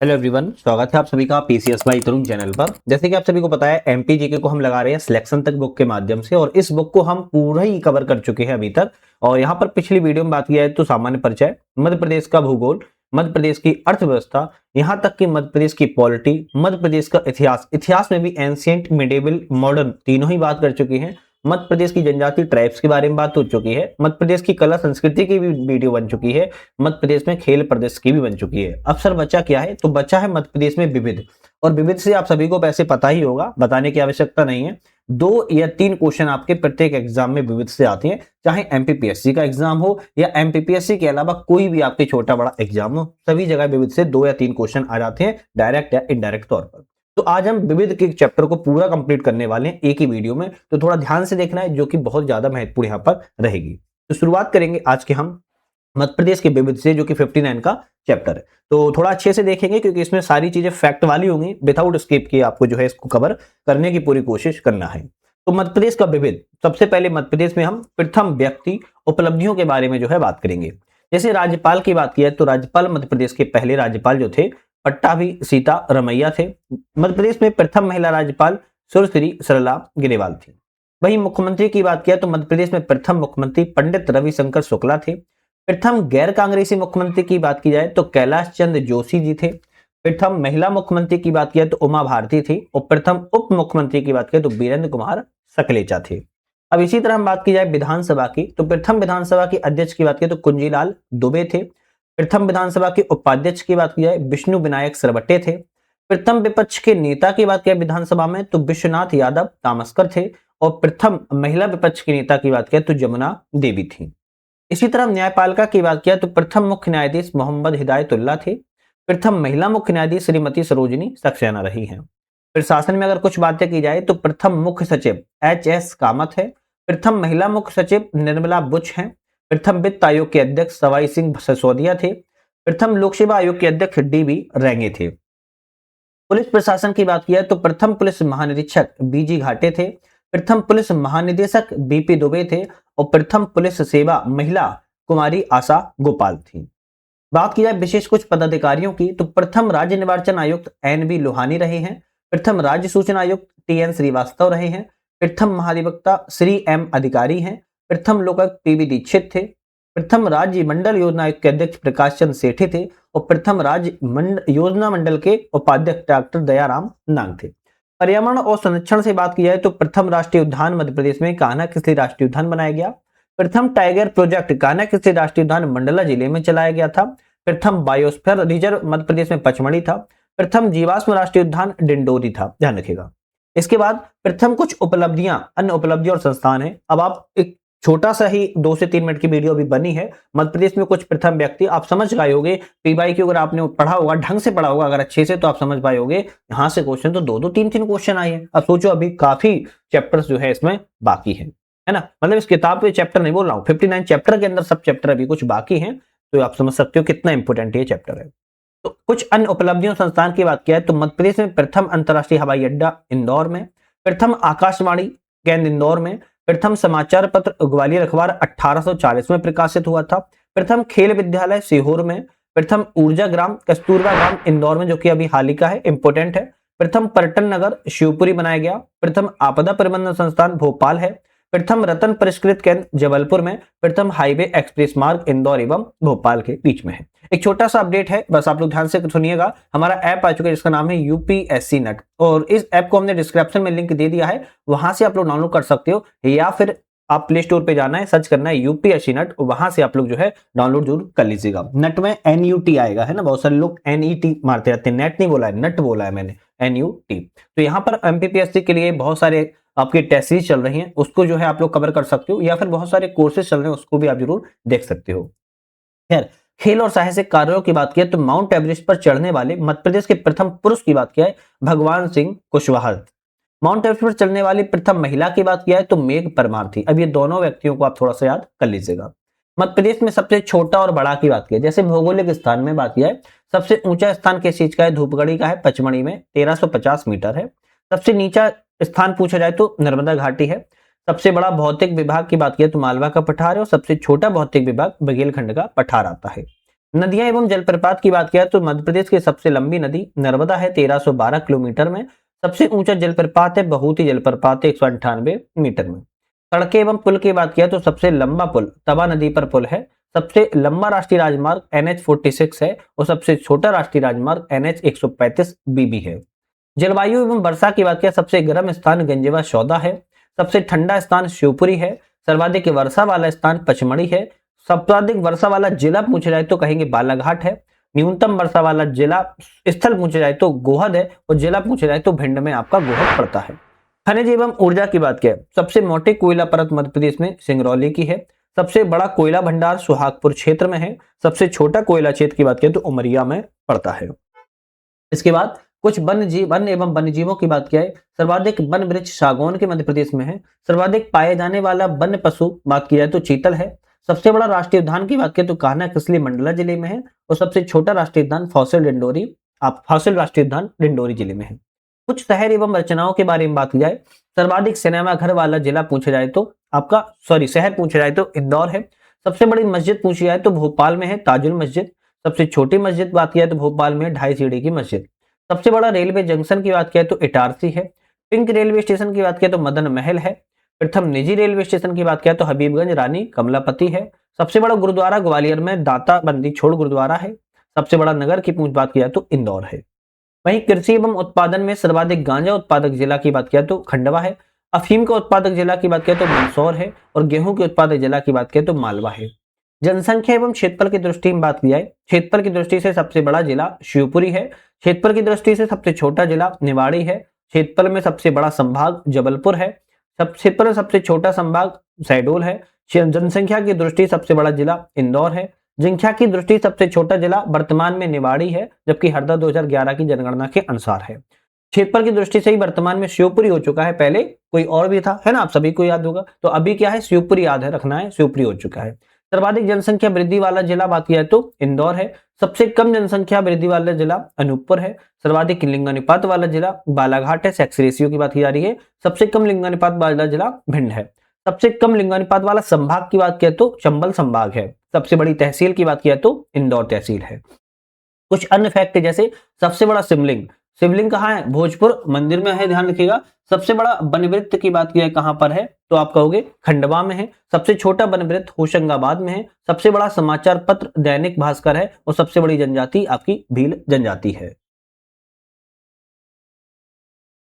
Hello everyone, स्वागत है आप सभी का पीसीएस बाई तुरुंग चैनल पर। जैसे कि आप सभी को पता है, एमपी जीके को हम लगा रहे हैं सिलेक्शन तक बुक के माध्यम से, और इस बुक को हम पूरा ही कवर कर चुके हैं अभी तक। और यहाँ पर पिछली वीडियो में बात किया है तो सामान्य परिचय, मध्य प्रदेश का भूगोल, मध्य प्रदेश की अर्थव्यवस्था, यहाँ तक कि मध्य प्रदेश की पॉलिटी, मध्य प्रदेश का इतिहास, इतिहास में भी एंशियंट, मिडेवल, मॉडर्न तीनों ही बात कर चुके हैं। मध्य प्रदेश की जनजाति ट्राइब्स के बारे में बात हो चुकी है। मध्य प्रदेश की कला संस्कृति की भी वीडियो बन चुकी है। मध्य प्रदेश में खेल प्रदेश की भी बन चुकी है। अब सर बचा क्या है? तो बचा है मध्य प्रदेश में विविध। और विविध से आप सभी को वैसे पता ही होगा, बताने की आवश्यकता नहीं है। 2 या 3 क्वेश्चन आपके प्रत्येक एग्जाम में विविध से आते हैं, चाहे एमपीपीएससी का एग्जाम हो या एमपीपीएससी के अलावा कोई भी आपके छोटा बड़ा एग्जाम हो, सभी जगह विविध से 2 या 3 क्वेश्चन आ जाते हैं, डायरेक्ट या इनडायरेक्ट तौर पर। तो आज हम विविध के चैप्टर को पूरा कंप्लीट करने वाले हैं एक ही वीडियो में, तो थोड़ा ध्यान से देखना है, जो कि बहुत ज्यादा महत्वपूर्ण यहाँ पर रहेगी। तो शुरुआत करेंगे आज के हम मध्य प्रदेश के विविध से, जो कि 59 का चैप्टर है। तो थोड़ा अच्छे से देखेंगे, क्योंकि इसमें सारी चीजें फैक्ट वाली होंगी, विदाउट स्किप किए आपको जो है इसको कवर करने की पूरी कोशिश करना है। तो मध्य प्रदेश का विविध, सबसे पहले मध्य प्रदेश में हम प्रथम व्यक्ति उपलब्धियों के बारे में जो है बात करेंगे। जैसे राज्यपाल की बात की है, तो राज्यपाल मध्य प्रदेश के पहले राज्यपाल जो थे पट्टाभी सीता रमैया थे। मध्य प्रदेश में प्रथम महिला राज्यपाल सुरश्री सरला ग्रेवाल थी। वहीं मुख्यमंत्री की बात किया तो मध्य प्रदेश में प्रथम मुख्यमंत्री पंडित रविशंकर शुक्ला थे। प्रथम गैर कांग्रेसी मुख्यमंत्री की बात की जाए तो कैलाश चंद्र जोशी जी थे। प्रथम महिला मुख्यमंत्री की बात किया तो उमा भारती थी, और प्रथम उप मुख्यमंत्री की बात किया तो वीरेंद्र कुमार सकलेचा थे। अब इसी तरह हम बात की जाए विधानसभा की, तो प्रथम विधानसभा के अध्यक्ष की बात की तो कुंजीलाल दुबे थे। प्रथम विधानसभा के उपाध्यक्ष की बात की जाए विष्णु विनायक सरवटे थे। प्रथम विपक्ष के नेता की बात किया विधानसभा में तो विश्वनाथ यादव तामस्कर थे। और प्रथम महिला विपक्ष के नेता की बात किया तो जमुना देवी थी। इसी तरह न्यायपालिका की बात किया तो प्रथम मुख्य न्यायाधीश मोहम्मद हिदायतुल्लाह थे। प्रथम महिला मुख्य न्यायाधीश श्रीमती सरोजिनी सक्सेना रही हैं। प्रशासन में अगर कुछ बातें की जाए तो प्रथम मुख्य सचिव एच.एस. कामत है। प्रथम महिला मुख्य सचिव निर्मला बुच हैं। प्रथम वित्त आयोग के अध्यक्ष सवाई सिंह सिसोदिया थे। प्रथम लोक सेवा आयोग के अध्यक्ष डी.बी. रेंगे थे। पुलिस प्रशासन की बात किया तो प्रथम पुलिस महानिरीक्षक बीजी घाटे थे। प्रथम पुलिस महानिदेशक बीपी दुबे थे। और प्रथम पुलिस सेवा महिला कुमारी आशा गोपाल थी। बात की जाए विशेष कुछ पदाधिकारियों की, तो प्रथम राज्य निर्वाचन आयुक्त एन.बी. लोहानी रहे हैं। प्रथम राज्य सूचना आयुक्त टी.एन. श्रीवास्तव रहे हैं। प्रथम महाधिवक्ता श्री एम. अधिकारी हैं। प्रथम लोकायुक्त पी.बी. दीक्षित थे। प्रथम राज्य मंडल योजना आयोग के अध्यक्ष प्रकाश चंद्र सेठी थे। और प्रथम राज्य योजना मंडल के उपाध्यक्ष डॉक्टर दयाराम नांग थे। पर्यावरण और संरक्षण से बात की जाए तो प्रथम राष्ट्रीय उद्यान मध्य प्रदेश में कान्हा किसली राष्ट्रीय उद्यान बनाया गया। प्रथम टाइगर प्रोजेक्ट कान्हा किसली राष्ट्रीय उद्यान मंडला जिले में चलाया गया था। प्रथम बायोस्फीयर रिजर्व मध्य प्रदेश में पचमढ़ी था। प्रथम जीवाश्म राष्ट्रीय उद्यान डिंडोरी था, ध्यान रखिएगा। इसके बाद प्रथम कुछ उपलब्धियां, अन्य उपलब्धियां और संस्थान है। अब आप एक छोटा सा ही 2 से 3 मिनट की वीडियो अभी बनी है, मध्य प्रदेश में कुछ प्रथम व्यक्ति आप समझ गए होंगे। पीवाई की अगर आपने पढ़ा होगा, ढंग से पढ़ा होगा अगर अच्छे से, तो आप समझ पाए होंगे। यहाँ से क्वेश्चन तो 2-2 3-3 क्वेश्चन आए हैं। अब सोचो अभी काफी चैप्टर्स जो है इसमें बाकी है ना। मतलब इस किताब पे चैप्टर नहीं बोल रहा हूँ, 59 चैप्टर के अंदर सब चैप्टर अभी कुछ बाकी हैं। तो आप समझ सकते हो कितना इंपोर्टेंट ये चैप्टर है। तो कुछ अन्य उपलब्धियों संस्थान की बात किया है तो मध्य प्रदेश में प्रथम अंतरराष्ट्रीय हवाई अड्डा इंदौर में। प्रथम आकाशवाणी केंद्र इंदौर में। प्रथम समाचार पत्र ग्वालियर अखबार 1840 में प्रकाशित हुआ था। प्रथम खेल विद्यालय सीहोर में। प्रथम ऊर्जा ग्राम कस्तूरबा ग्राम इंदौर में, जो कि अभी हाल ही का है, इंपोर्टेंट है। प्रथम पर्यटन नगर शिवपुरी बनाया गया। प्रथम आपदा प्रबंधन संस्थान भोपाल है। प्रथम रतन परिष्कृत केंद्र जबलपुर में। प्रथम हाईवे एक्सप्रेस मार्ग इंदौर एवं भोपाल के बीच में है। एक छोटा सा अपडेट है, बस आप लोग ध्यान से सुनिएगा। हमारा ऐप आ चुका है जिसका नाम है यूपीएससी नेट, और इस ऐप को हमने डिस्क्रिप्शन में लिंक दे दिया है, वहां से आप लोग डाउनलोड कर सकते हो, या फिर आप प्ले स्टोर पे जाना है, सर्च करना है यूपीएससी नेट, वहां से आप लोग जो है डाउनलोड जरूर कर लीजिएगा। नेट में NUT आएगा, है ना, बहुत सारे लोग NET मारते रहते हैं, नेट नहीं बोला है, नेट बोला है मैंने, NUT। तो यहाँ पर एमपीपीएससी के लिए बहुत सारे आपके टेस्ट सीरीज चल रही हैं, उसको जो है आप लोग कवर कर सकते हो, या फिर बहुत सारे कोर्सेज चल रहे हैं, उसको भी आप जरूर देख सकते हो। खैर, खेल और साहसिक कार्यों की बात किया तो माउंट एवरेस्ट पर चढ़ने वाले मध्य प्रदेश के प्रथम पुरुष की बात किया है भगवान सिंह कुशवाहा। माउंट एवरेस्ट पर चढ़ने वाली प्रथम महिला की बात किया है तो मेघ परमार थी। अब ये दोनों व्यक्तियों को आप थोड़ा सा याद कर लीजिएगा। मध्य प्रदेश में सबसे छोटा और बड़ा की बात की है, जैसे भौगोलिक स्थान में बात किया है, सबसे ऊंचा स्थान किस चीज का है, धूपगढ़ी का है, पचमढ़ी में 1350 मीटर है। सबसे नीचा स्थान पूछा जाए तो नर्मदा घाटी है। सबसे बड़ा भौतिक विभाग की बात की तो मालवा का पठार है, और सबसे छोटा भौतिक विभाग बघेलखंड का पठार आता है। नदियां एवं जलप्रपात की बात किया तो मध्य प्रदेश की सबसे लंबी नदी नर्मदा है 1312 किलोमीटर में। सबसे ऊंचा जलप्रपात है बहूती जलप्रपात है 198 मीटर में। सड़कें एवं पुल की बात किया तो सबसे लंबा पुल तवा नदी पर पुल है। सबसे लंबा राष्ट्रीय राजमार्ग NH46 है और सबसे छोटा राष्ट्रीय राजमार्ग NH135 BB है। जलवायु एवं वर्षा की बात किया सबसे गर्म स्थान गंजेवा सौदा है। सबसे ठंडा स्थान शिवपुरी है। सर्वाधिक वर्षा वाला स्थान पचमढ़ी है। सर्वाधिक वर्षा वाला जिला पूछा जाए तो कहेंगे बालाघाट है। न्यूनतम वर्षा वाला जिला स्थल पूछा जाए तो गोहद है और जिला पूछा जाए तो भिंड में आपका गोहद पड़ता है। खनिज एवं ऊर्जा की बात किया सबसे मोटे कोयला परत मध्य प्रदेश में सिंगरौली की है। सबसे बड़ा कोयला भंडार सुहागपुर क्षेत्र में है। सबसे छोटा कोयला क्षेत्र की बात करें तो उमरिया में पड़ता है। इसके बाद कुछ वन एवं वन्य जीवों की बात किया है। सर्वाधिक वन वृक्ष सागौन के मध्य प्रदेश में है। सर्वाधिक पाए जाने वाला वन्य पशु बात की जाए तो चीतल है। सबसे बड़ा राष्ट्रीय उद्यान की बात करें तो कान्हा किसली मंडला जिले में है और सबसे छोटा राष्ट्रीय उद्यान फॉसिल राष्ट्रीय उद्यान डिंडोरी जिले में है। कुछ शहर एवं रचनाओं के बारे में बात की जाए सर्वाधिक सिनेमा घर वाला जिला पूछा जाए तो शहर पूछा जाए तो इंदौर है। सबसे बड़ी मस्जिद पूछी जाए तो भोपाल में है ताजुल मस्जिद। सबसे छोटी मस्जिद बात किया तो भोपाल में 2.5 सीढ़ी की मस्जिद। सबसे बड़ा रेलवे जंक्शन की बात किया तो इटारसी है। पिंक रेलवे स्टेशन की बात किया तो मदन महल है। प्रथम निजी रेलवे स्टेशन की बात किया तो हबीबगंज रानी कमलापति है। सबसे बड़ा गुरुद्वारा ग्वालियर में दाता बंदी छोड़ गुरुद्वारा है। सबसे बड़ा नगर की पूछ बात किया तो इंदौर है। वहीं कृषि एवं उत्पादन में सर्वाधिक गांजा उत्पादक जिला की बात किया तो खंडवा है। अफीम का उत्पादक जिला की बात किया तो मंदसौर है और गेहूं के उत्पादक जिला की बात किया तो मालवा है। जनसंख्या एवं क्षेत्रफल की दृष्टि में बात की जाए क्षेत्रफल की दृष्टि से सबसे बड़ा जिला शिवपुरी है। क्षेत्रफल की दृष्टि से सबसे छोटा जिला निवाड़ी है। क्षेत्रफल में सबसे बड़ा संभाग जबलपुर है। क्षेत्रफल में सबसे छोटा संभाग शहडोल है। जनसंख्या की दृष्टि सबसे बड़ा जिला इंदौर है। जनसंख्या की दृष्टि सबसे छोटा जिला वर्तमान में निवाड़ी है जबकि हरदा 2011 की जनगणना के अनुसार है। क्षेत्रफल की दृष्टि से ही वर्तमान में शिवपुरी हो चुका है। पहले कोई और भी था है ना, आप सभी को याद होगा। तो अभी क्या है शिवपुरी याद है रखना है, शिवपुरी हो चुका है। सर्वाधिक जनसंख्या वृद्धि वाला जिला बात किया तो इंदौर है। सबसे कम जनसंख्या वृद्धि वाला जिला अनूपपुर है। सर्वाधिक लिंगानुपात वाला जिला बालाघाट है। सेक्स रेशियो की बात की जा रही है। सबसे कम लिंगानुपात वाला जिला भिंड है। सबसे कम लिंगानुपात वाला संभाग की बात किया तो चंबल संभाग है। सबसे बड़ी तहसील की बात किया तो इंदौर तहसील है। कुछ अन्य फैक्ट जैसे सबसे बड़ा शिवलिंग शिवलिंग कहाँ है भोजपुर मंदिर में है, ध्यान रखिएगा। सबसे बड़ा वनवृत्त की बात की जाए कहां पर है तो आप कहोगे खंडवा में है। सबसे छोटा वनवृत्त होशंगाबाद में है। सबसे बड़ा समाचार पत्र दैनिक भास्कर है और सबसे बड़ी जनजाति आपकी भील जनजाति है।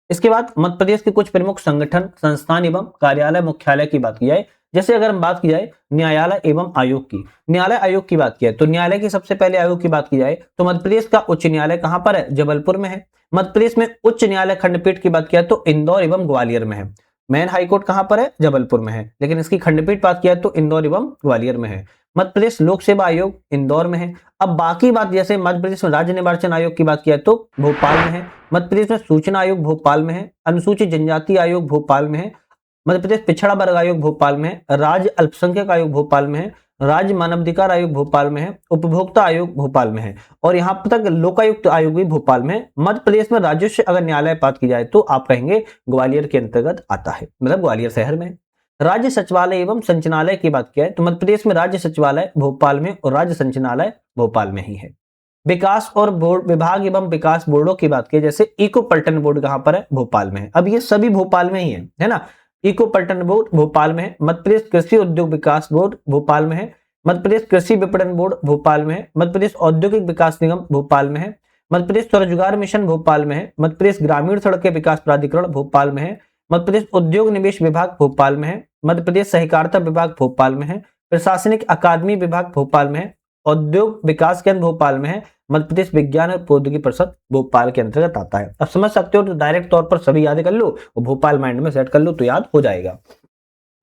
इसके बाद मध्य प्रदेश के कुछ प्रमुख संगठन संस्थान एवं कार्यालय मुख्यालय की बात की जाए जैसे अगर हम बात की जाए न्यायालय एवं आयोग की, न्यायालय आयोग की बात की जाए तो न्यायालय की सबसे पहले आयोग की बात की जाए तो मध्य प्रदेश का उच्च न्यायालय कहां पर है जबलपुर में है। मध्य प्रदेश में उच्च न्यायालय खंडपीठ की बात किया तो इंदौर एवं ग्वालियर में है। मेन हाईकोर्ट कहां पर है जबलपुर में है लेकिन इसकी खंडपीठ बात किया तो इंदौर एवं ग्वालियर में है। मध्य प्रदेश लोक सेवा आयोग इंदौर में है। अब बाकी बात जैसे मध्य प्रदेश में राज्य निर्वाचन आयोग की बात किया तो भोपाल में है। मध्य प्रदेश में सूचना आयोग भोपाल में है। अनुसूचित जनजाति आयोग भोपाल में है। मध्य प्रदेश पिछड़ा वर्ग आयोग भोपाल में है। राज्य अल्पसंख्यक आयोग भोपाल में है। राज्य मानवाधिकार आयोग भोपाल में है। उपभोक्ता आयोग भोपाल में है और यहां तक लोकायुक्त आयोग भी भोपाल में है। मध्य प्रदेश में राजस्व अगर न्यायालय बात की जाए तो आप कहेंगे ग्वालियर के अंतर्गत आता है, मतलब ग्वालियर शहर में। राज्य सचिवालय एवं संचालनालय की बात किया तो मध्य प्रदेश में राज्य सचिवालय भोपाल में और राज्य संचालनालय भोपाल में ही है। विकास और बोर्ड विभाग एवं विकास बोर्डों की बात की जैसे इको पर्यटन बोर्ड कहां पर है भोपाल में है। अब ये सभी भोपाल में ही है ना। इको पर्यटन बोर्ड भोपाल में है। मध्य प्रदेश कृषि उद्योग विकास बोर्ड भोपाल में है। मध्य प्रदेश कृषि विपणन बोर्ड भोपाल में है। मध्य प्रदेश औद्योगिक विकास निगम भोपाल में है। मध्य प्रदेश स्वरोजगार मिशन भोपाल में है। मध्य प्रदेश ग्रामीण सड़क विकास प्राधिकरण भोपाल में है। मध्य प्रदेश उद्योग निवेश विभाग भोपाल में है। मध्य प्रदेश सहकारिता विभाग भोपाल में है। प्रशासनिक अकादमी विभाग भोपाल में है। औद्योग विकास केंद्र भोपाल में है। मध्य प्रदेश विज्ञान और प्रौद्योगिकी परिषद भोपाल के अंतर्गत आता है। अब समझ सकते हो तो डायरेक्ट तौर पर सभी याद कर लो और भोपाल माइंड में सेट कर लो तो याद हो जाएगा।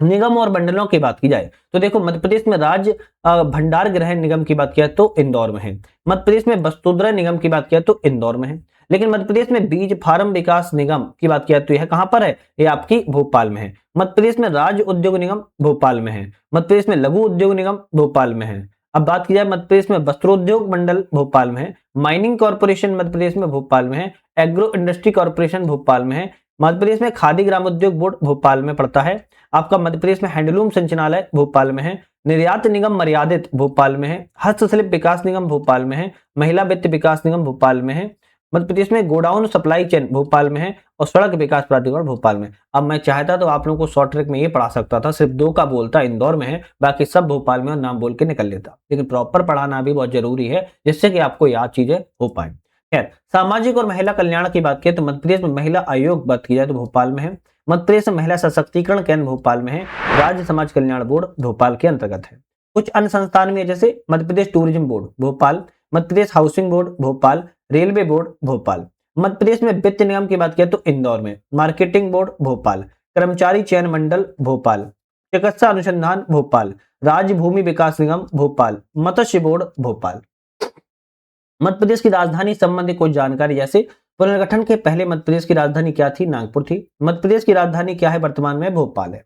निगम और मंडलों की बात की जाए तो देखो मध्य प्रदेश में राज्य भंडार गृह निगम की बात किया तो इंदौर में है। मध्य प्रदेश में वसुंधरा निगम की बात किया तो इंदौर में है। लेकिन मध्य प्रदेश में बीज फार्म विकास निगम की बात किया तो यह कहां पर है, ये आपकी भोपाल में है। मध्य प्रदेश में राज्य उद्योग निगम भोपाल में है। मध्य प्रदेश में लघु उद्योग निगम भोपाल में है। अब बात की जाए मध्य प्रदेश में वस्त्रोद्योग मंडल भोपाल में है। माइनिंग कॉर्पोरेशन मध्य प्रदेश में भोपाल में है। एग्रो इंडस्ट्री कॉर्पोरेशन भोपाल में है। मध्य प्रदेश में खादी ग्रामोद्योग बोर्ड भोपाल में पड़ता है। आपका मध्य प्रदेश में हैंडलूम संचालनालय भोपाल में है। निर्यात निगम मर्यादित भोपाल में है, हस्तशिल्प विकास निगम भोपाल में है, महिला वित्त विकास निगम भोपाल में है, मध्य प्रदेश में गोडाउन सप्लाई चेन भोपाल में है और सड़क विकास प्राधिकरण भोपाल में। अब मैं चाहता तो आप लोगों को शॉर्ट ट्रिक में ये पढ़ा सकता था, सिर्फ 2 का बोलता इंदौर में है, बाकी सब भोपाल में और नाम बोल के निकल लेता, लेकिन प्रॉपर पढ़ाना भी बहुत जरूरी है जिससे कि आपको याद चीजें हो पाए। खैर, सामाजिक और महिला कल्याण की बात की तो मध्य प्रदेश में महिला आयोग बात की जाए तो भोपाल में है, मध्य प्रदेश में महिला सशक्तिकरण केंद्र भोपाल में है, राज्य समाज कल्याण बोर्ड भोपाल के अंतर्गत है। कुछ अन्य संस्थान में जैसे Madhya Pradesh tourism board Bhopal, Madhya Pradesh housing board Bhopal, railway board Bhopal. Madhya Pradesh में वित्त निगम की बात किया तो इंदौर में, मार्केटिंग बोर्ड भोपाल, कर्मचारी चयन मंडल भोपाल, चिकित्सा अनुसंधान भोपाल, राज्य भूमि विकास निगम भोपाल, मत्स्य बोर्ड भोपाल। मध्य प्रदेश की राजधानी संबंधी कुछ जानकारी जैसे पुनर्गठन के पहले मध्य प्रदेश की राजधानी क्या थी? नागपुर थी। मध्य प्रदेश की राजधानी क्या है? वर्तमान में भोपाल है।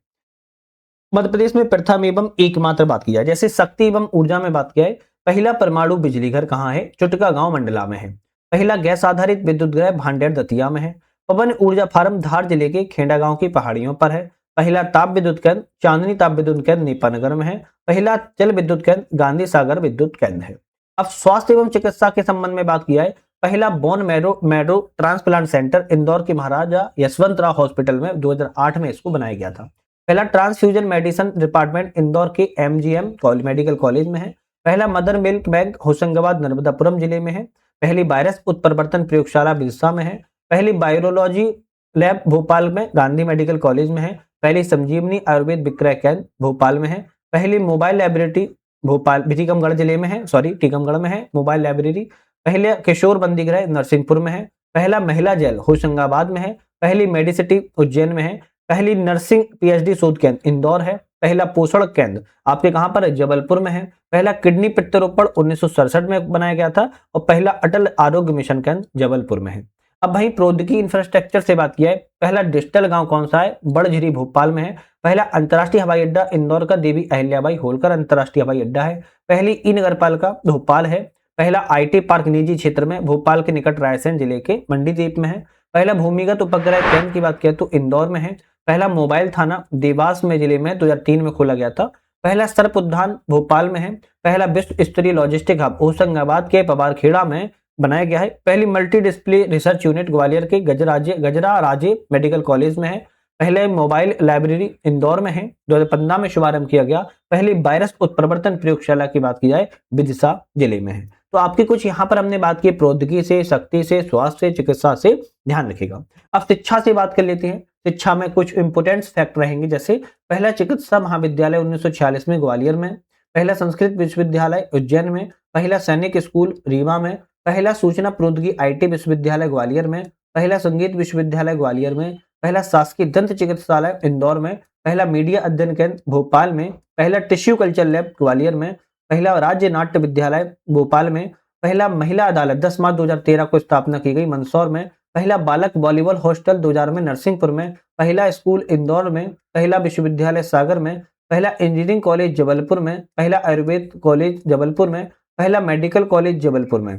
मध्य प्रदेश में प्रथम एवं एकमात्र बात की जाए जैसे शक्ति एवं ऊर्जा में बात किया है, पहला परमाणु बिजली घर कहाँ है? चुटका गांव मंडला में है। पहला गैस आधारित विद्युत ग्रह भांडेर दतिया में है। पवन ऊर्जा फार्म धार जिले के खेड़ा गांव की पहाड़ियों पर है। पहला ताप विद्युत केंद्र चांदनी ताप विद्युत केंद्र नेपानगर में है। पहला जल विद्युत केंद्र गांधी सागर विद्युत केंद्र है। अब स्वास्थ्य एवं चिकित्सा के संबंध में बात किया है, पहला bone marrow transplant centre Indore के महाराजा यशवंतराव हॉस्पिटल में 2008 में इसको बनाया गया था। पहला ट्रांसफ्यूजन मेडिसिन डिपार्टमेंट इंदौर के एमजीएम मेडिकल कॉलेज में है। पहला mother milk bank Hoshangabad Narmadapuram जिले में है। पहली वायरस उत्परिवर्तन प्रयोगशाला बिरसा में है। पहली बायोलॉजी लैब भोपाल में गांधी मेडिकल कॉलेज में है। पहली संजीवनी आयुर्वेद विक्रय केंद्र भोपाल में है। पहली मोबाइल लाइब्रेरी भोपाल टीकमगढ़ जिले में है, टीकमगढ़ में है मोबाइल लाइब्रेरी। पहले किशोर बंदी गृह नरसिंहपुर में है। पहला महिला जेल होशंगाबाद में है। पहली मेडिसिटी उज्जैन में है। पहली नर्सिंग पीएचडी शोध केंद्र इंदौर है। पहला पोषण केंद्र आपके कहां पर है? जबलपुर में है। पहला किडनी प्रत्यारोपण 1967 में बनाया गया था और पहला अटल आरोग्य मिशन केंद्र जबलपुर में है। अब वहीं प्रौद्योगिकी इंफ्रास्ट्रक्चर से बात किया है, पहला डिजिटल गांव कौन सा है? बड़झिरी भोपाल में है। पहला अंतर्राष्ट्रीय हवाई अड्डा इंदौर का देवी अहिल्याबाई होलकर अंतर्राष्ट्रीय हवाई अड्डा है। पहली ई नगरपालिका भोपाल है। पहला आईटी पार्क निजी क्षेत्र में भोपाल के निकट रायसेन जिले के मंडी द्वीप में है। पहला भूमिगत उपग्रह केंद्र की बात किया तो इंदौर में है। पहला मोबाइल थाना देवास में जिले में 2003 में खोला गया था। पहला सर्प उद्यान भोपाल में है। पहला विश्व स्तरीय लॉजिस्टिक हब होशंगाबाद के पवारखेड़ा में बनाया गया है। पहली multi display research unit Gwalior के गजरा राजे मेडिकल कॉलेज में है। पहले मोबाइल लाइब्रेरी इंदौर में है, 2015 में शुभारंभ किया गया। पहली वायरस उत्परिवर्तन प्रयोगशाला की बात की जाए विदिशा जिले में है। तो आपकी कुछ यहाँ पर हमने बात की प्रौद्योगिकी से, शक्ति से, स्वास्थ्य से, चिकित्सा से, ध्यान रखिएगा। अब शिक्षा से बात कर लेते हैं। शिक्षा में कुछ इंपोर्टेंट फैक्ट रहेंगे जैसे पहला चिकित्सा महाविद्यालय 1946 में ग्वालियर में। पहला संस्कृत विश्वविद्यालय उज्जैन में। पहला सैनिक स्कूल रीवा में। पहला सूचना प्रौद्योगिकी आईटी विश्वविद्यालय ग्वालियर में। पहला संगीत विश्वविद्यालय ग्वालियर में। पहला शासकीय दंत चिकित्सालय इंदौर में। पहला मीडिया अध्ययन केंद्र भोपाल में। पहला टिश्यू कल्चर लैब ग्वालियर में। पहला राज्य नाट्य विद्यालय भोपाल में। पहला महिला अदालत 10 मार्च 2013 को स्थापना की गई मंदसौर में। पहला बालक वॉलीबॉल हॉस्टल 2000 में नरसिंहपुर में। पहला स्कूल इंदौर में। पहला विश्वविद्यालय सागर में। पहला इंजीनियरिंग कॉलेज जबलपुर में। पहला आयुर्वेद कॉलेज जबलपुर में। पहला मेडिकल कॉलेज जबलपुर में।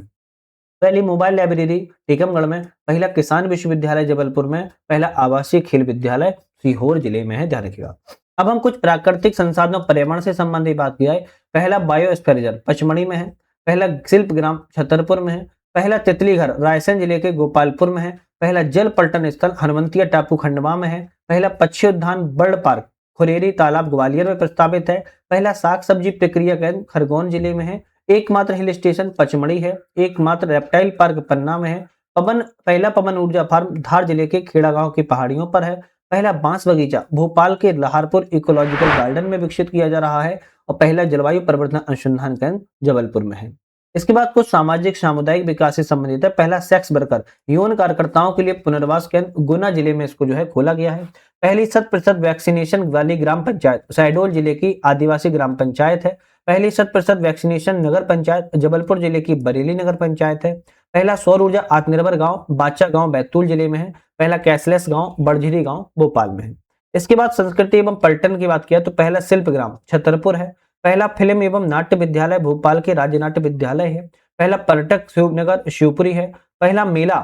पहली मोबाइल लाइब्रेरी टीकमगढ़ में। पहला किसान विश्वविद्यालय जबलपुर में। पहला आवासीय खेल विद्यालय सीहोर जिले में है, ध्यान रखिएगा। अब हम कुछ प्राकृतिक संसाधनों पर्यावरण से संबंधित बात किया है। पहला बायोस्फीयर रिजर्व पचमढ़ी में है। पहला शिल्प ग्राम छतरपुर में है। पहला तितली घर रायसेन जिले के गोपालपुर में है। पहला जल पर्यटन स्थल हनुमंतिया टापू खंडवा में है। पहला पक्षी उद्यान बर्ड पार्क खुरेरी तालाब ग्वालियर में प्रस्तावित है। पहला साग सब्जी प्रक्रिया केंद्र खरगोन जिले में है। एकमात्र हिल स्टेशन पचमढ़ी है। एकमात्र रेप्टाइल पार्क पन्ना में है। पहला पवन ऊर्जा फार्म धार जिले के खेड़ा गांव की पहाड़ियों पर है। पहला बांस बगीचा भोपाल के लहारपुर इकोलॉजिकल गार्डन में विकसित किया जा रहा है और पहला जलवायु परिवर्तन अनुसंधान केंद्र जबलपुर में है। इसके बाद कुछ सामाजिक सामुदायिक विकास से संबंधित है। पहला सेक्स वर्कर यौन कार्यकर्ताओं के लिए पुनर्वास केंद्र गुना जिले में इसको जो है खोला गया है। पहली 100% वैक्सीनेशन वाली ग्राम पंचायत शहडोल जिले की आदिवासी ग्राम पंचायत है। पहली 100% वैक्सीनेशन नगर पंचायत जबलपुर जिले की बरेली नगर पंचायत है। पहला सौर ऊर्जा आत्मनिर्भर गांव बाचा गांव बैतूल जिले में है। पहला कैशलेस गांव बड़झिरी गांव भोपाल में है। इसके बाद संस्कृति एवं पर्यटन की बात किया तो पहला शिल्प ग्राम छतरपुर है। पहला फिल्म एवं नाट्य विद्यालय भोपाल के राज्य नाट्य विद्यालय है। पहला पर्यटक शिवनगर शिवपुरी है। पहला मेला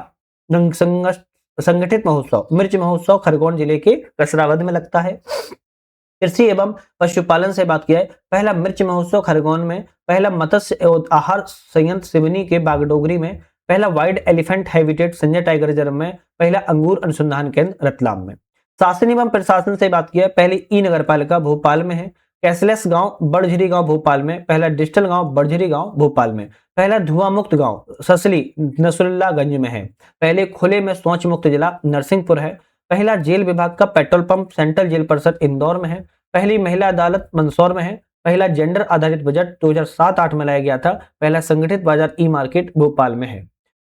संगठित महोत्सव मिर्च महोत्सव खरगोन जिले के कसरावद में लगता है। कृषि एवं पशुपालन से बात किया है, पहला मिर्च महोत्सव खरगोन में, पहला मत्स्य एवं आहार संयंत्र सिवनी के बागडोगरी में, पहला wild elephant habitat Sanjay tiger reserve में, पहला अंगूर अनुसंधान केंद्र रतलाम में। शासन एवं प्रशासन से बात किया है, पहली ई नगर पालिका भोपाल में है, कैशलेस गांव बड़झिरी गांव भोपाल में, पहला डिजिटल गांव बड़झिरी गांव भोपाल में, पहला धुआं मुक्त गांव ससली नसरुल्लागंज में है, पहले खुले में शौच मुक्त जिला नरसिंहपुर है, पहला जेल विभाग का पेट्रोल पंप सेंट्रल जेल परिषद इंदौर में है, पहली महिला अदालत मंदसौर में है, पहला जेंडर आधारित बजट 2007-8 में लाया गया था, पहला संगठित बाजार ई मार्केट भोपाल में है।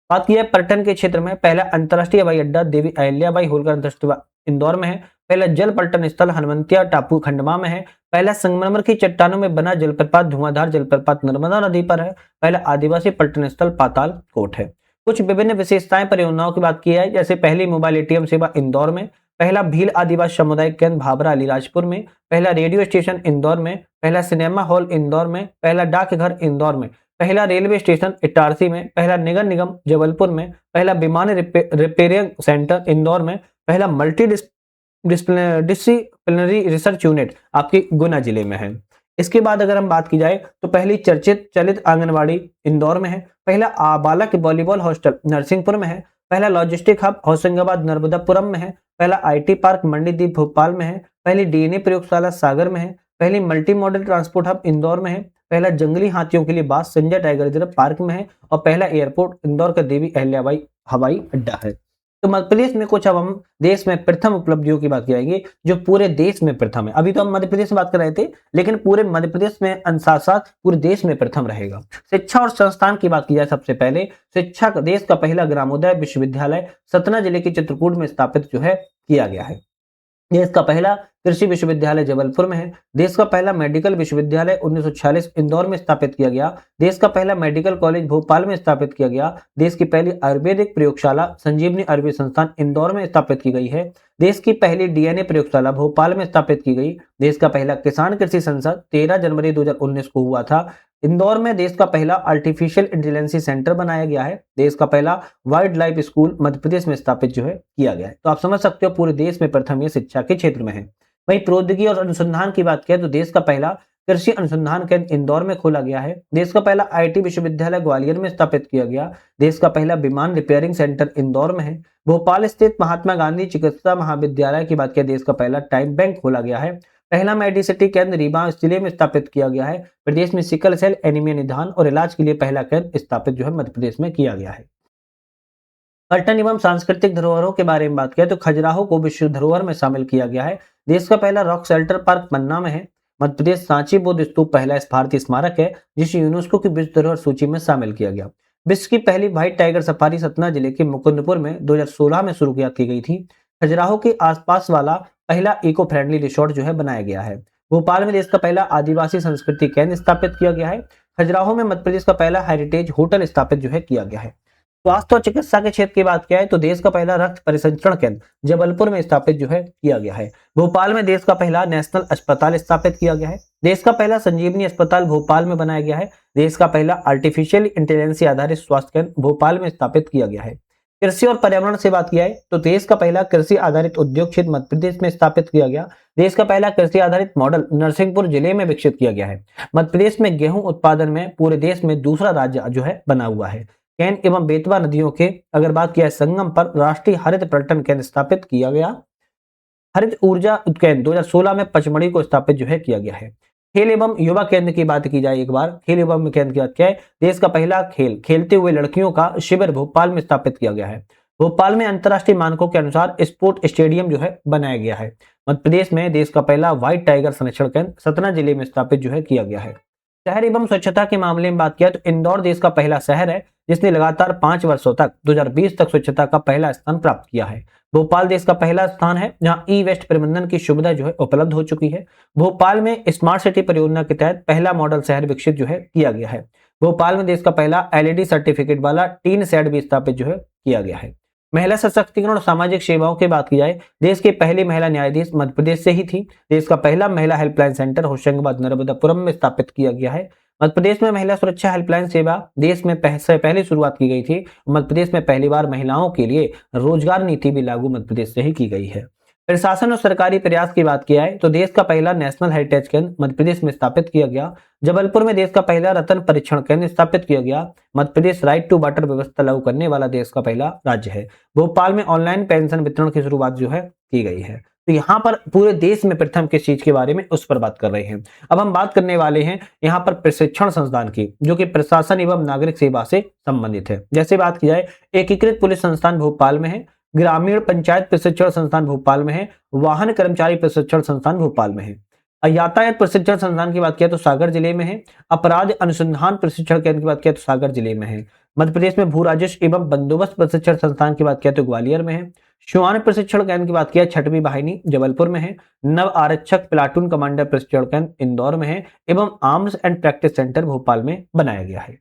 बात की है पर्यटन के क्षेत्र में, पहला अंतर्राष्ट्रीय हवाई अड्डा देवी अहिल्याबाई होलकर अंतर्राष्ट्रीय इंदौर में है, पहला जल पर्यटन स्थल हनुमंतिया टापू खंडवा में है, पहला संगमरमर की चट्टानों में बना जलप्रपात धुआंधार जलप्रपात नर्मदा नदी पर है, पहला आदिवासी पर्यटन स्थल पाताल कोट है। कुछ विभिन्न विशेषताएं परियोजनाओं की बात की है, जैसे पहली मोबाइल एटीएम सेवा इंदौर में, पहला भील आदिवासी सामुदायिक केंद्र भाबरा अलीराजपुर में, पहला रेडियो स्टेशन इंदौर में, पहला सिनेमा हॉल इंदौर में, पहला डाकघर इंदौर में, पहला रेलवे स्टेशन इटारसी में, पहला नगर निगम जबलपुर में, पहला विमान रिपेयरिंग सेंटर इंदौर में, पहला मल्टी डिसिप्लिनरी रिसर्च यूनिट आपकी गुना जिले में है। इसके बाद अगर हम बात की जाए तो पहली चर्चित चलित आंगनवाड़ी इंदौर में है, पहला बालक वॉलीबॉल हॉस्टल नरसिंहपुर में है, पहला लॉजिस्टिक हब होशंगाबाद नर्मदापुरम में है, पहला आईटी पार्क मंडीदीप भोपाल में है, पहली डीएनए प्रयोगशाला सागर में है, पहली multi modal transport hub Indore में है, पहला जंगली हाथियों के लिए बास संजय टाइगर रिजर्व पार्क में है, और पहला एयरपोर्ट इंदौर का देवी अहिल्याबाई हवाई अड्डा है। तो मध्य प्रदेश में कुछ अब हम देश में प्रथम उपलब्धियों की बात करेंगे जो पूरे देश में प्रथम है। अभी तो हम मध्य प्रदेश में बात कर रहे थे, लेकिन पूरे मध्य प्रदेश में साथ साथ पूरे देश में प्रथम रहेगा। शिक्षा और संस्थान की बात की जाए, सबसे पहले शिक्षा का देश का पहला ग्रामोदय विश्वविद्यालय सतना जिले के चित्रकूट में स्थापित जो है किया गया है। देश का पहला कृषि विश्वविद्यालय जबलपुर में है। देश का पहला मेडिकल विश्वविद्यालय 1946 इंदौर में स्थापित किया गया। देश का पहला मेडिकल कॉलेज भोपाल में स्थापित किया गया। देश की पहली आयुर्वेदिक प्रयोगशाला संजीवनी आयुर्वेद संस्थान इंदौर में स्थापित की गई है। देश की पहली डीएनए प्रयोगशाला भोपाल में स्थापित की गई। देश का पहला किसान कृषि संसद 13 जनवरी 2019 को हुआ था। इंदौर में देश का पहला आर्टिफिशियल इंटेलिजेंस सेंटर बनाया गया है। देश का पहला वाइल्ड लाइफ स्कूल मध्य प्रदेश में स्थापित जो है किया गया है। तो आप समझ सकते हो पूरे देश में प्रथम ये शिक्षा के क्षेत्र में है। वहीं प्रौद्योगिकी और अनुसंधान की बात करें तो देश का पहला कृषि अनुसंधान केंद्र इंदौर में खोला गया है। देश का पहला आईटी विश्वविद्यालय ग्वालियर में स्थापित किया गया। देश का पहला विमान रिपेयरिंग सेंटर इंदौर में है। भोपाल स्थित महात्मा गांधी चिकित्सा महाविद्यालय की बात करें, देश का पहला टाइम बैंक खोला गया है। पहला मेडिसिटी केंद्र रीवा जिले में स्थापित किया गया है। प्रदेश में सिकल सेल एनीमिया निदान और इलाज के लिए पहला केंद्र स्थापित जो है मध्य प्रदेश में किया गया है। पर्यटन एवं सांस्कृतिक धरोहरों के बारे में बात करें तो खजुराहो को विश्व धरोहर में शामिल किया गया है। देश का पहला रॉक शेल्टर पार्क पन्ना में है। मध्य प्रदेश सांची बौद्ध स्तूप पहला भारतीय स्मारक है जिसे यूनेस्को की विश्व धरोहर सूची में शामिल किया गया। विश्व की पहली व्हाइट टाइगर सफारी सतना जिले के मुकुंदपुर में 2016 में शुरू की गई थी। खजुराहो के आसपास वाला पहला इको फ्रेंडली रिसोर्ट जो है बनाया गया है। भोपाल में देश का पहला आदिवासी संस्कृति केंद्र स्थापित किया गया है। खजुराहो में मध्य प्रदेश का पहला हेरिटेज होटल स्थापित जो है किया गया है। स्वास्थ्य और चिकित्सा के क्षेत्र की बात किया है तो देश का पहला रक्त परिसंचरण केंद्र जबलपुर में स्थापित जो है किया गया है। भोपाल में देश का पहला नेशनल अस्पताल स्थापित किया गया है। देश का पहला संजीवनी अस्पताल भोपाल में बनाया गया है। देश का पहला आर्टिफिशियल इंटेलिजेंस आधारित स्वास्थ्य केंद्र भोपाल में स्थापित किया गया है। कृषि और पर्यावरण से बात किया है तो देश का पहला कृषि आधारित उद्योग क्षेत्र मध्य प्रदेश में स्थापित किया गया। देश का पहला कृषि आधारित मॉडल नरसिंहपुर जिले में विकसित किया गया है। मध्य प्रदेश में गेहूं उत्पादन में पूरे देश में दूसरा राज्य जो है बना हुआ है। कैन एवं बेतवा नदियों के अगर बात किया है संगम पर राष्ट्रीय हरित पर्यटन केंद्र स्थापित किया गया। हरित ऊर्जा केंद्र 2016 में पचमढ़ी को स्थापित जो है किया गया है। खेल एवं युवा केंद्र की बात की जाए, एक बार खेल एवं केंद्र की बात क्या है, देश का पहला खेलते हुए लड़कियों का शिविर भोपाल में स्थापित किया गया है। भोपाल में अंतर्राष्ट्रीय मानकों के अनुसार स्पोर्ट स्टेडियम जो है बनाया गया है। मध्य प्रदेश में देश का पहला व्हाइट टाइगर संरक्षण केंद्र सतना जिले में स्थापित जो है किया गया है। शहर एवं स्वच्छता के मामले में बात किया तो इंदौर देश का पहला शहर है जिसने लगातार 5 वर्षों तक 2020 तक स्वच्छता का पहला स्थान प्राप्त किया है। भोपाल देश का पहला स्थान है जहां ई वेस्ट प्रबंधन की सुविधा जो है उपलब्ध हो चुकी है। भोपाल में स्मार्ट सिटी परियोजना के तहत पहला मॉडल शहर विकसित जो है किया गया है। भोपाल में देश का पहला एलईडी सर्टिफिकेट वाला टीन शेड भी स्थापित जो है किया गया है। महिला सशक्तिकरण और सामाजिक सेवाओं की बात की जाए, देश की पहली महिला न्यायाधीश मध्य प्रदेश से ही थी। देश का पहला महिला हेल्पलाइन सेंटर होशंगाबाद नर्मदापुरम में स्थापित किया गया है। मध्य प्रदेश में महिला सुरक्षा हेल्पलाइन सेवा देश में पहले शुरुआत की गई थी। मध्य प्रदेश में पहली बार महिलाओं के लिए रोजगार नीति भी लागू मध्य प्रदेश से ही की गई है। प्रशासन और सरकारी प्रयास की बात किया है तो देश का पहला नेशनल हेरिटेज केंद्र मध्य प्रदेश में स्थापित किया गया। जबलपुर में देश का पहला रतन परीक्षण केंद्र स्थापित किया गया। Madhya Pradesh right to water व्यवस्था लागू करने वाला देश का पहला राज्य है। भोपाल में ऑनलाइन पेंशन वितरण की शुरुआत जो है की गई है। तो यहाँ पर पूरे देश में प्रथम किस चीज के बारे में उस पर बात कर रहे हैं। अब हम बात करने वाले हैं यहाँ पर प्रशिक्षण संस्थान की, जो कि प्रशासन एवं नागरिक सेवा से संबंधित है। जैसे बात की जाए, एकीकृत पुलिस संस्थान भोपाल में है, ग्रामीण पंचायत प्रशिक्षण संस्थान भोपाल में है, वाहन कर्मचारी प्रशिक्षण संस्थान भोपाल में है। यातायात प्रशिक्षण संस्थान की बात किया तो सागर जिले में है। अपराध अनुसंधान प्रशिक्षण केंद्र की बात किया तो सागर जिले में है। मध्य प्रदेश में भू राजस्व एवं बंदोबस्त प्रशिक्षण संस्थान की बात किया तो ग्वालियर में है। श्वान प्रशिक्षण केंद्र की बात किया 6वीं वाहिनी जबलपुर में है। नव आरक्षक प्लाटून कमांडर प्रशिक्षण केंद्र इंदौर में है एवं arms and practice centre Bhopal में बनाया गया है।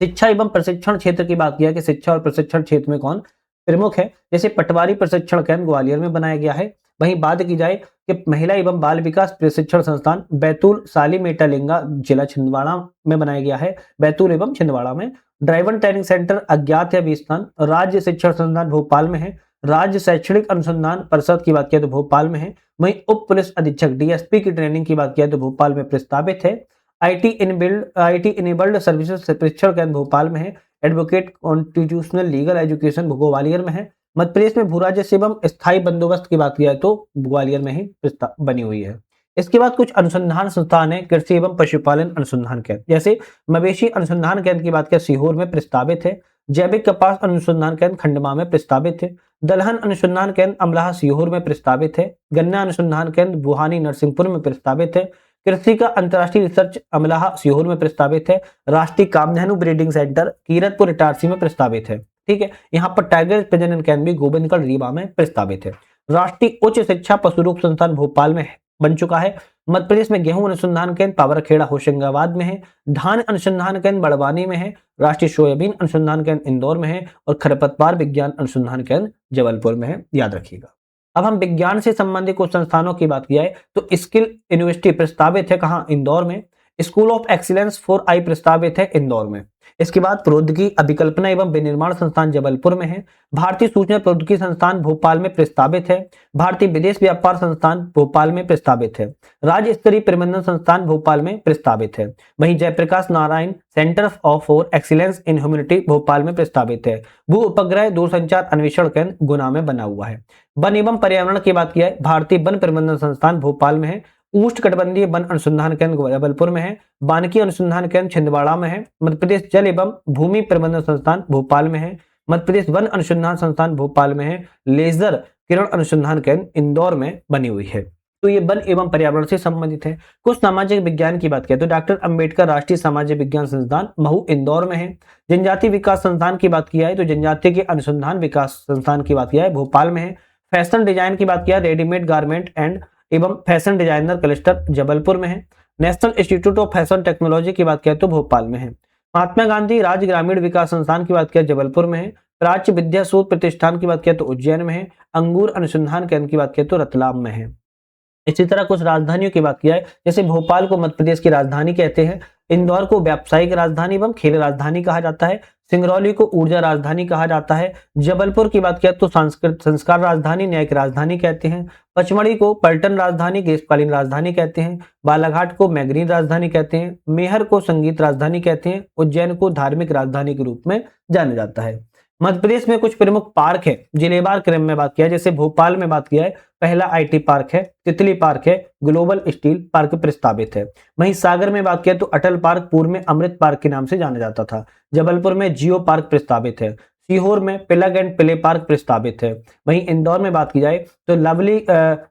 शिक्षा एवं प्रशिक्षण क्षेत्र की बात किया कि शिक्षा और प्रशिक्षण क्षेत्र में कौन प्रमुख है, जैसे पटवारी प्रशिक्षण केंद्र ग्वालियर में बनाया गया है। वहीं बात की जाए कि महिला एवं बाल विकास प्रशिक्षण संस्थान बैतूल सालीमेटालिंगा जिला छिंदवाड़ा में बनाया गया है। बैतूल एवं छिंदवाड़ा में। ड्राइवर ट्रेनिंग सेंटर अज्ञात है अभी स्थान राज्य शिक्षण संस्थान भोपाल में है। राज्य शैक्षणिक अनुसंधान परिषद की बात किया तो भोपाल में है। वहीं उप पुलिस अधीक्षक डीएसपी की ट्रेनिंग की बात किया तो भोपाल में प्रस्तावित है। आईटी इनेबल्ड सर्विसेज प्रशिक्षण केंद्र भोपाल में है। Advocate constitutional legal education Gwalior में है। मध्य प्रदेश में भू राजस्व एवं स्थायी बंदोबस्त की बात किया तो ग्वालियर में ही बनी हुई है। इसके बाद कुछ अनुसंधान संस्थान है, कृषि एवं पशुपालन अनुसंधान केंद्र, जैसे मवेशी अनुसंधान केंद्र की बात किया सीहोर में प्रस्तावित है। जैविक कपास अनुसंधान केंद्र खंडवा में प्रस्तावित है। दलहन अनुसंधान केंद्र अमलाहा सीहोर में प्रस्तावित है। गन्ना अनुसंधान केंद्र बुहानी नरसिंहपुर में प्रस्तावित है। कृषि का अंतर्राष्ट्रीय रिसर्च अमलाहा सीहोर में प्रस्तावित है। राष्ट्रीय कामधेनु ब्रीडिंग सेंटर कीरतपुर इटारसी में प्रस्तावित है। ठीक है, यहाँ पर टाइगर प्रजनन केंद्र भी गोविंदगढ़ रीवा में प्रस्तावित है। राष्ट्रीय उच्च शिक्षा पशुरोग संस्थान भोपाल में बन चुका है। मध्य प्रदेश में गेहूं अनुसंधान केंद्र पावरखेड़ा होशंगाबाद में है। धान अनुसंधान केंद्र बड़वानी में है। राष्ट्रीय सोयाबीन अनुसंधान केंद्र इंदौर में है और खरपतवार विज्ञान अनुसंधान केंद्र जबलपुर में है, याद रखिएगा। अब हम विज्ञान से संबंधित कुछ संस्थानों की बात किया है तो स्किल यूनिवर्सिटी प्रस्तावित है कहाँ, इंदौर में। School of excellence for I प्रस्तावित है इंदौर में। इसके बाद प्रौद्योगिकी अभिकल्पना एवं विनिर्माण संस्थान जबलपुर में है। भारतीय सूचना प्रौद्योगिकी संस्थान भोपाल में प्रस्तावित है। भारतीय विदेश व्यापार संस्थान भोपाल में प्रस्तावित है। राज्य स्तरीय प्रबंधन संस्थान भोपाल में प्रस्तावित है। वहीं Jayaprakash Narayan centre for excellence in humanity Bhopal में प्रस्तावित है। भू उपग्रह दूरसंचार अन्वेषण केंद्र गुना में बना हुआ है। वन एवं पर्यावरण की बात किया है, भारतीय वन प्रबंधन संस्थान भोपाल में है। उष्णकटिबंधीय वन अनुसंधान केंद्र जबलपुर में है। वानिकी अनुसंधान केंद्र छिंदवाड़ा में है। मध्य प्रदेश जल एवं भूमि प्रबंधन संस्थान भोपाल में है। मध्य प्रदेश वन अनुसंधान संस्थान भोपाल में है। लेजर किरण अनुसंधान केंद्र इंदौर में बनी हुई है। तो ये वन एवं पर्यावरण से संबंधित है। कुछ सामाजिक विज्ञान की बात किया तो डॉक्टर अंबेडकर राष्ट्रीय सामाजिक विज्ञान संस्थान महू इंदौर में है। जनजाति विकास संस्थान की बात किया है तो जनजाति के अनुसंधान विकास संस्थान की बात किया है भोपाल में है। फैशन डिजाइन की बात किया रेडीमेड गारमेंट एंड एवं फैशन डिजाइनर क्लस्टर जबलपुर में है। National institute of fashion technology की बात किया तो भोपाल में है। महात्मा गांधी राज्य ग्रामीण विकास संस्थान की बात किया जबलपुर में है। प्राच्य विद्या शोध प्रतिष्ठान की बात किया तो उज्जैन में है। अंगूर अनुसंधान केंद्र की बात किया तो रतलाम में है। इसी तरह कुछ राजधानियों की बात किया है, जैसे भोपाल को मध्य प्रदेश की राजधानी कहते हैं। इंदौर को व्यावसायिक राजधानी एवं खेल राजधानी कहा जाता है। सिंगरौली को ऊर्जा राजधानी कहा जाता है। जबलपुर की बात किया तो संस्कार राजधानी न्यायिक राजधानी कहते हैं। पचमढ़ी को पर्यटन राजधानी ग्रीष्मकालीन राजधानी कहते हैं। बालाघाट को मैग्रीन राजधानी कहते हैं। मेहर को संगीत राजधानी कहते हैं। उज्जैन को धार्मिक राजधानी के रूप में जाना जाता है। मध्य प्रदेश में कुछ प्रमुख पार्क है, जिलेवार क्रम में बात किया है, जैसे भोपाल में बात किया है पहला आईटी पार्क है, तितली पार्क है, ग्लोबल स्टील पार्क प्रस्तावित है। वहीं सागर में बात किया तो अटल पार्क पूर्व में अमृत पार्क के नाम से जाना जाता था। जबलपुर में जियो पार्क प्रस्तावित है। सीहोर में प्लग एंड प्ले पार्क प्रस्तावित है। वहीं इंदौर में बात की जाए तो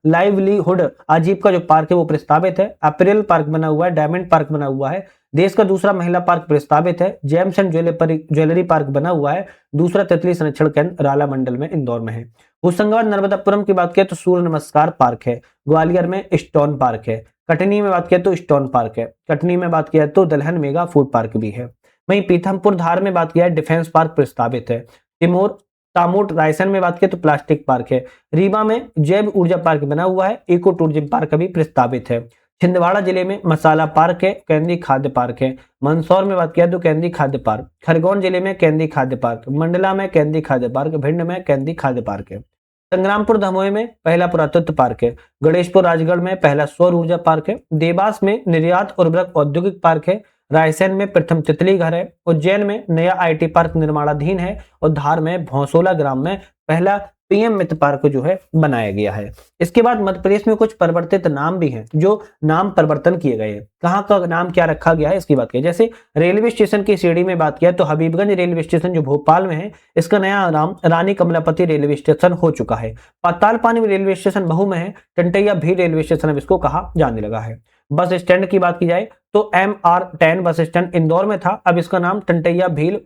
लाइवलीहुड आजीविका जो पार्क है वो प्रस्तावित है। अप्रैल पार्क बना हुआ है। डायमंड पार्क बना हुआ है। देश का दूसरा महिला पार्क प्रस्तावित है। जेम्स एंड ज्वेलरी पार्क बना हुआ है। दूसरा तितली संरक्षण केंद्र राला मंडल में इंदौर में है। होशंगाबाद नर्मदापुरम की बात किया तो सूर्य नमस्कार पार्क है। ग्वालियर में स्टोन पार्क है। कटनी में बात किया तो स्टोन पार्क है। कटनी में बात किया तो दलहन मेगा फूड पार्क भी है। वहीं पीथमपुर धार में बात किया है डिफेंस पार्क प्रस्तावित है। तामोट रायसन में बात किया तो प्लास्टिक पार्क है। रीवा में जैव ऊर्जा पार्क बना हुआ है। इको टूरिज्म पार्क भी प्रस्तावित है। छिंदवाड़ा जिले में मसाला पार्क है। केंद्रीय खाद्य पार्क है। मंदसौर में बात किया तो केंद्रीय खाद्य पार्क। खरगोन जिले में केंद्रीय खाद्य पार्क। मंडला में केंद्रीय खाद्य पार्क। भिंड में केंद्रीय खाद्य पार्क है। संग्रामपुर दमोह में पहला पुरातत्व पार्क है। गणेशपुर राजगढ़ में पहला सौर ऊर्जा पार्क है। देवास में निर्यात उर्वरक औद्योगिक पार्क है। रायसेन में प्रथम तितली घर है। उज्जैन में नया आईटी पार्क निर्माणाधीन है। और धार में भौसोला ग्राम में पहला पीएम मित्र पार्क जो है बनाया गया है। इसके बाद मध्य प्रदेश में कुछ परिवर्तित नाम भी हैं जो नाम परिवर्तन किए गए हैं। कहाँ का नाम क्या रखा गया है इसकी बात किया। जैसे रेलवे स्टेशन की सीढ़ी में बात किया तो हबीबगंज रेलवे स्टेशन जो भोपाल में है, इसका नया नाम रानी कमलापति रेलवे स्टेशन हो चुका है। पातालपानी रेलवे स्टेशन महू में है। टंटैया भील रेलवे स्टेशन अब इसको कहा जाने लगा है। बस स्टैंड की बात की जाए तो MR10 बस स्टैंड इंदौर में था, अब इसका नाम टंटैया भील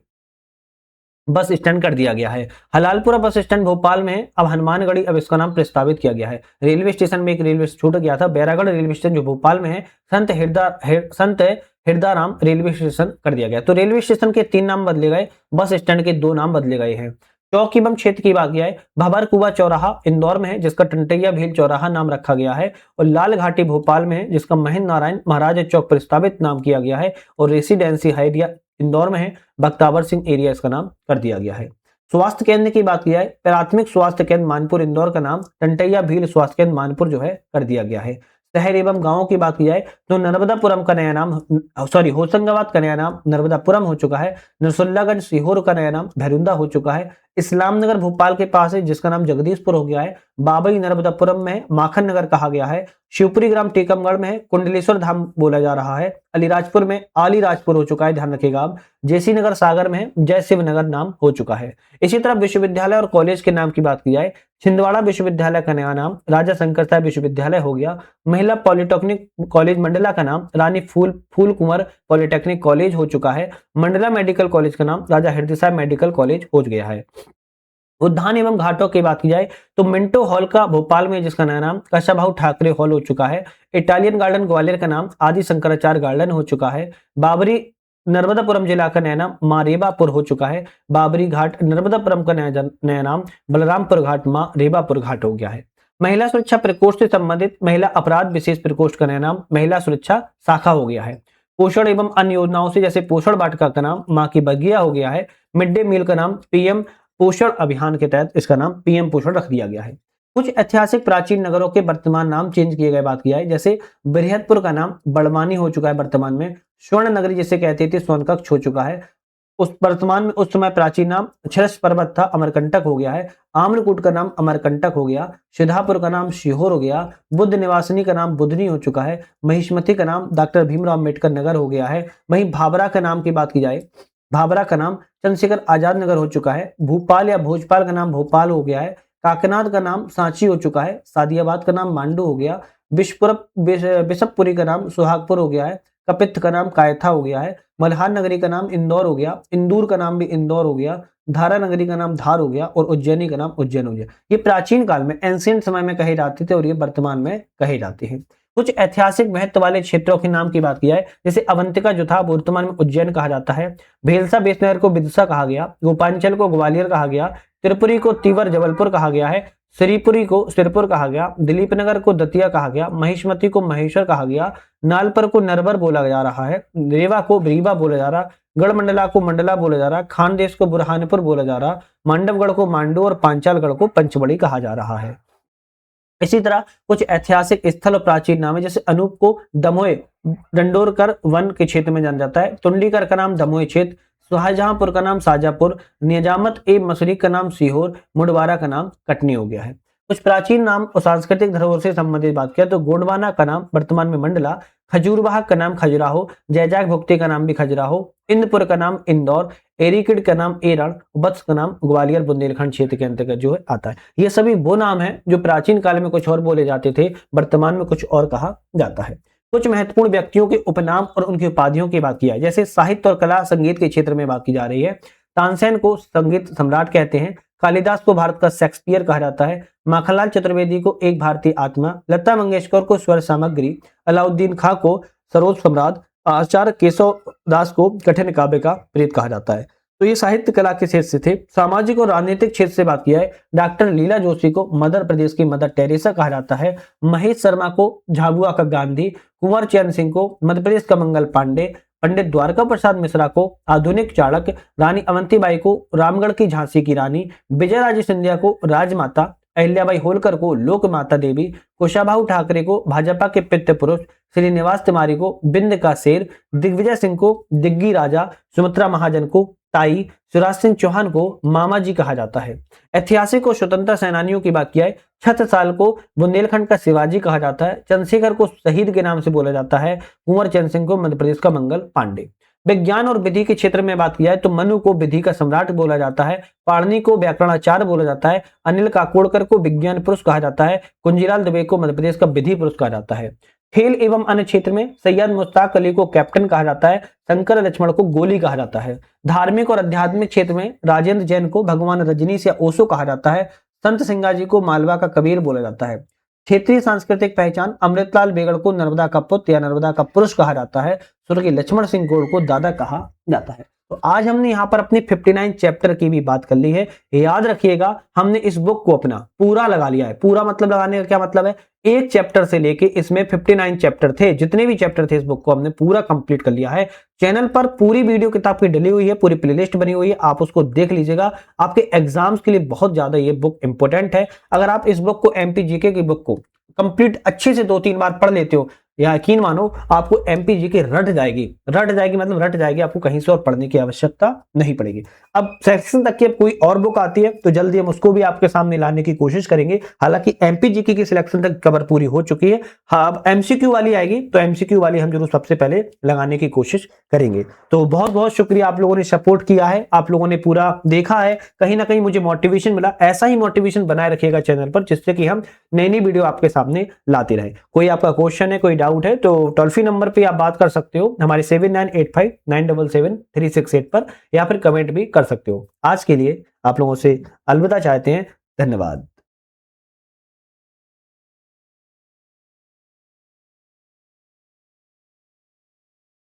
बस स्टैंड कर दिया गया है। हलालपुरा बस स्टैंड भोपाल में है, अब हनुमानगढ़ी अब इसका नाम प्रस्तावित किया गया है। रेलवे स्टेशन में एक रेलवे छूट गया था, बैरागढ़ रेलवे स्टेशन जो भोपाल में है संत हिरदाराम रेलवे स्टेशन कर दिया गया। तो रेलवे स्टेशन के 3 नाम बदले गए, बस स्टैंड के 2 नाम बदले गए हैं। चौक एवं क्षेत्र की बात किया है, भभरकुआ चौराहा इंदौर में है जिसका टंटैया भील चौराहा नाम रखा गया है। और लाल घाटी भोपाल में है जिसका महेंद्र नारायण महाराज चौक प्रस्तावित नाम किया गया है। और रेसिडेंसी हाइट इंदौर में है, बख्तावर सिंह एरिया इसका नाम कर दिया गया है। स्वास्थ्य केंद्र की बात किया है, प्राथमिक स्वास्थ्य केंद्र मानपुर इंदौर का नाम टंटैया भील स्वास्थ्य केंद्र मानपुर जो है कर दिया गया है। शहर एवं गांवों की बात की जाए तो नर्मदापुरम का नया नाम होशंगाबाद का नया नाम नर्मदापुरम हो चुका है। नरसुल्लागंज सीहोर का नया नाम भैरुंदा हो चुका है। इस्लाम नगर भोपाल के पास है जिसका नाम जगदीशपुर हो गया है। बाबई नर्मदापुरम में माखन नगर कहा गया है। शिवपुरी ग्राम टीकमगढ़ में है, कुंडलेश्वर धाम बोला जा रहा है। अलीराजपुर में आलीराजपुर हो चुका है, ध्यान रखिएगा आप। जयसी नगर सागर में है, जय शिव नगर नाम हो चुका है। इसी तरह विश्वविद्यालय और कॉलेज के नाम की बात की जाए, छिंदवाड़ा विश्वविद्यालय का नया नाम राजा शंकर साहब विश्वविद्यालय हो गया। महिला पॉलिटेक्निक कॉलेज मंडला का नाम रानी फूल कुंवर पॉलिटेक्निक कॉलेज हो चुका है। मंडला मेडिकल कॉलेज का नाम राजा हृदय साहब मेडिकल कॉलेज हो गया है। उद्यान एवं घाटों की बात की जाए तो मिंटो हॉल का भोपाल में जिसका नया नाम कशाभाऊ ठाकरे हॉल हो चुका है। इटालियन गार्डन ग्वालियर का नाम आदि शंकराचार्य गार्डन हो चुका है। बाबरी नर्मदापुरम जिला का नया नाम मां रेबापुर हो चुका है। बाबरी घाट नर्मदापुरम का नया नाम बलरामपुर घाट मां रेबापुर घाट हो गया है। महिला सुरक्षा प्रकोष्ठ से संबंधित महिला अपराध विशेष प्रकोष्ठ का नया नाम महिला सुरक्षा शाखा हो गया है। पोषण एवं अन्य योजनाओं से जैसे पोषण वाटिका का नाम मां की बगिया हो गया है। मिड डे मील का नाम पीएम पोषण अभियान के तहत इसका नाम पीएम पोषण रख दिया गया है। कुछ ऐतिहासिक प्राचीन नगरों के वर्तमान नाम चेंज किए गए बात किया है, जैसे बृहदपुर का नाम बड़वानी हो चुका है वर्तमान में। स्वर्ण नगरी जिसे कहते थे स्वर्णकक्ष हो चुका है। उस वर्तमान में उस समय प्राचीन नाम क्षरस पर्वत था, अमरकंटक हो गया है। आम्रकूट का नाम अमरकंटक हो गया। सिद्धापुर का नाम सीहोर हो गया। बुद्ध निवासिनी का नाम बुधनी हो चुका है। महिष्मति का नाम डॉक्टर भीमराव अम्बेडकर नगर हो गया है। वहीं भाभरा का नाम की बात की जाए, भाभरा का नाम चंद्रशेखर आजाद नगर हो चुका है। भूपाल या भोजपाल का नाम भोपाल हो गया है। काकनाथ का नाम सांची हो चुका है। सादियाबाद का नाम मांडू हो गया। बिशपपुरी का नाम सुहागपुर हो गया है। कपित्थ का नाम कायथा हो गया है। मल्हार नगरी का नाम इंदौर हो गया। इंदूर का नाम भी इंदौर हो गया। धारा नगरी का नाम धार हो गया। और उज्जैनी का नाम उज्जैन हो गया। ये प्राचीन काल में एंशिएंट समय में कहे जाते थे और ये वर्तमान में कहे जाते हैं। कुछ ऐतिहासिक महत्व वाले क्षेत्रों के नाम की बात की जाए, जैसे अवंतिका जो था वर्तमान में उज्जैन कहा जाता है। भेलसा बेसनगर को विदिशा कहा गया। गोपांचल को ग्वालियर कहा गया। त्रिपुरी को तिवर जबलपुर कहा गया है। श्रीपुरी को सिरपुर कहा गया। दिलीप नगर को दतिया कहा गया। महिष्मति को महेश्वर कहा गया। नालपर को नरवर बोला जा रहा है। रेवा को रीवा बोला जा रहा। गढ़मंडला को मंडला बोला जा रहा। खानदेश को बुरहानपुर बोला जा रहा। मांडवगढ़ को मांडू और पांचालगढ़ को पंचबड़ी कहा जा रहा है। इसी तरह कुछ ऐतिहासिक स्थल और प्राचीन नाम है, जैसे अनूप को दमोह डंडोरकर वन के क्षेत्र में जाना जाता है। तुंडीकर का नाम दमोह क्षेत्र। शाहजहांपुर का नाम शाजापुर। निजामत ए मसरी का नाम सीहोर। मुडवारा का नाम कटनी हो गया है। कुछ प्राचीन नाम और सांस्कृतिक धरोहर से संबंधित बात किया तो गोंडवाना का नाम वर्तमान में मंडला। खजूरबाग का नाम खजुराहो। जयजाग भुक्ति का नाम भी खजुराहो। इंदपुर का नाम इंदौर। एरिकिड का नाम एरण। वत्स का नाम ग्वालियर बुंदेलखंड क्षेत्र के अंतर्गत जो है आता है। ये सभी वो नाम है जो प्राचीन काल में कुछ और बोले जाते थे, वर्तमान में कुछ और कहा जाता है। कुछ महत्वपूर्ण व्यक्तियों के उपनाम और उनकी उपाधियों की बात की है, जैसे साहित्य और कला संगीत के क्षेत्र में बात की जा रही है। तानसेन को संगीत सम्राट कहते हैं। कालिदास को भारत का शेक्सपियर कहा जाता है। माखनलाल चतुर्वेदी को एक भारतीय आत्मा। लता मंगेशकर को स्वर सामग्री। अलाउद्दीन खां को सरोज सम्राट। आचार्य केशव दास को कठिन काव्य का प्रेत कहा जाता है। तो ये साहित्य कला के क्षेत्र से थे। सामाजिक और राजनीतिक क्षेत्र से बात किया है, डॉक्टर लीला जोशी को मध्य प्रदेश की मदर टेरेसा कहा जाता है। महेश शर्मा को झाबुआ का गांधी। कुंवर चैन सिंह को मध्य प्रदेश का मंगल पांडे। पंडित द्वारका प्रसाद मिश्रा को आधुनिक चाणक्य। रानी अवंतीबाई को रामगढ़ की झांसी की रानी। विजय राजे सिंधिया को राजमाता। अहिल्याबाई होलकर को लोक माता देवी, कुशाभाऊ ठाकरे को भाजपा के पितृ पुरुष, श्रीनिवास तिवारी को बिंद का शेर, दिग्विजय सिंह को दिग्गी राजा, सुमित्रा महाजन को ताई, शिवराज सिंह चौहान को मामा जी कहा जाता है। ऐतिहासिक और स्वतंत्रता सेनानियों की बात किया है, छत्रसाल को बुंदेलखंड का शिवाजी कहा जाता है, चंद्रशेखर को शहीद के नाम से बोला जाता है, कुंवर चंद सिंह को मध्य प्रदेश का मंगल पांडे। विज्ञान और विधि के क्षेत्र में बात किया है तो मनु को विधि का सम्राट बोला जाता है, पाणिनि को व्याकरणाचार्य बोला जाता है, अनिल काकोडकर को विज्ञान पुरुष कहा जाता है, कुंजीलाल दुबे को मध्य प्रदेश का विधि पुरुष कहा जाता है। खेल एवं अन्य क्षेत्र में सैयद मुश्ताक अली को कैप्टन कहा जाता है, शंकर लक्ष्मण को गोली कहा जाता है। धार्मिक और आध्यात्मिक क्षेत्र में राजेंद्र जैन को भगवान रजनीश या ओशो कहा जाता है, संत सिंगाजी को मालवा का कबीर बोला जाता है। क्षेत्रीय सांस्कृतिक पहचान, अमृतलाल बेगड़ को नर्मदा का पुत्र या नर्मदा का पुरुष कहा जाता है, स्वर्गीय लक्ष्मण सिंह गोड़ को दादा कहा जाता है। तो आज हमने यहाँ पर अपनी 59 चैप्टर की भी बात कर ली है। याद रखिएगा हमने इस बुक को अपना पूरा लगा लिया है। पूरा मतलब लगाने का क्या मतलब है, एक चैप्टर से लेके इसमें 59 चैप्टर थे, जितने भी चैप्टर थे इस बुक को हमने पूरा कंप्लीट कर लिया है। चैनल पर पूरी वीडियो किताब की डली हुई है, पूरी प्लेलिस्ट बनी हुई है, आप उसको देख लीजिएगा। आपके एग्जाम्स के लिए बहुत ज्यादा ये बुक इंपॉर्टेंट है। अगर आप इस बुक को एमपी जीके की बुक को कंप्लीट अच्छे से 2-3 बार पढ़ लेते हो, यकीन मानो आपको एमपी जीके रट जाएगी मतलब रट जाएगी, आपको कहीं से और पढ़ने की आवश्यकता नहीं पड़ेगी। अब सेक्शन तक की अब कोई और बुक आती है तो जल्दी हम उसको भी आपके सामने लाने की कोशिश करेंगे। हालांकि एमपी जीके की सिलेक्शन तक कवर पूरी हो चुकी है। हाँ, अब एमसीक्यू वाली आएगी तो एमसीक्यू वाली हम जरूर सबसे पहले लगाने की कोशिश करेंगे। तो बहुत बहुत शुक्रिया, आप लोगों ने सपोर्ट किया है, आप लोगों ने पूरा देखा है, कहीं ना कहीं मुझे मोटिवेशन मिला। ऐसा ही मोटिवेशन बनाए रखिएगा चैनल पर, जिससे कि हम नई नई वीडियो आपके सामने लाते रहे। कोई आपका क्वेश्चन है, कोई डाउट है तो टोल फ्री नंबर पे आप बात कर सकते हो हमारे 7985977368 पर, या फिर कमेंट भी कर सकते हो। आज के लिए आप लोगों से अलविदा चाहते हैं। धन्यवाद।